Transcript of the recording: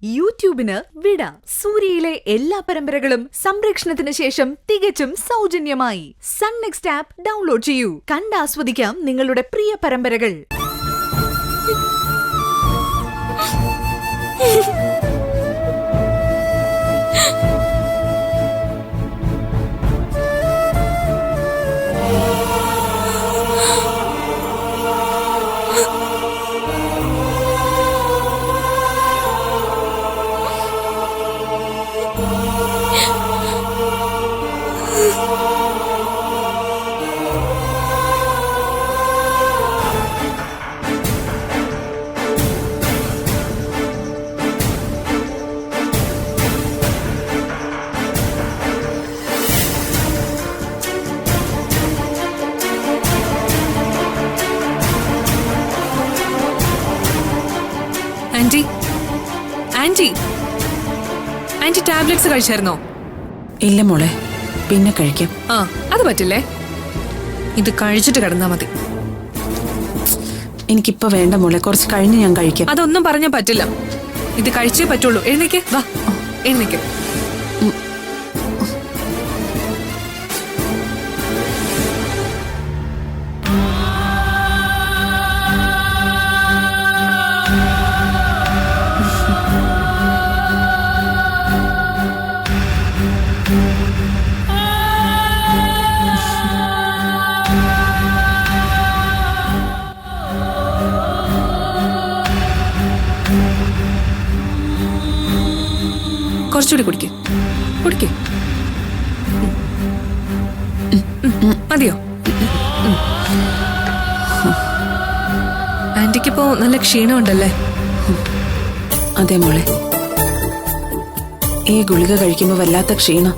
യൂട്യൂബിന് വിട. സൂര്യയിലെ എല്ലാ പരമ്പരകളും സംരക്ഷണത്തിന് ശേഷം തികച്ചും സൗജന്യമായി സൺ നെക്സ്റ്റ് ആപ്പ് ഡൗൺലോഡ് ചെയ്യൂ. കണ്ടാസ്വദിക്കാം നിങ്ങളുടെ പ്രിയ പരമ്പരകൾ. ആന്റി ആന്റി ആന്റി ടാബ്ലറ്റ്സ് കഴിച്ചായിരുന്നോ? ഇല്ല മോളെ, പിന്നെ കഴിക്കാം. ആ അത് പറ്റില്ലേ, ഇത് കഴിച്ചിട്ട് കിടന്നാ മതി. എനിക്കിപ്പോ വേണ്ട മോളെ, കുറച്ച് കഴിഞ്ഞ് ഞാൻ കഴിക്കാം. അതൊന്നും പറഞ്ഞാൽ പറ്റില്ല, ഇത് കഴിച്ചേ പറ്റുള്ളൂ. എഴുന്നേക്ക്, വാ എഴുന്നേക്ക്. കുറച്ചുകൂടി കുടിക്ക് കുടിക്ക്. മതിയോ? ആന്റിക്കിപ്പോ നല്ല ക്ഷീണമുണ്ടല്ലേ? അതെ മോളെ, ഈ ഗുളിക കഴിക്കുമ്പോ വല്ലാത്ത ക്ഷീണം.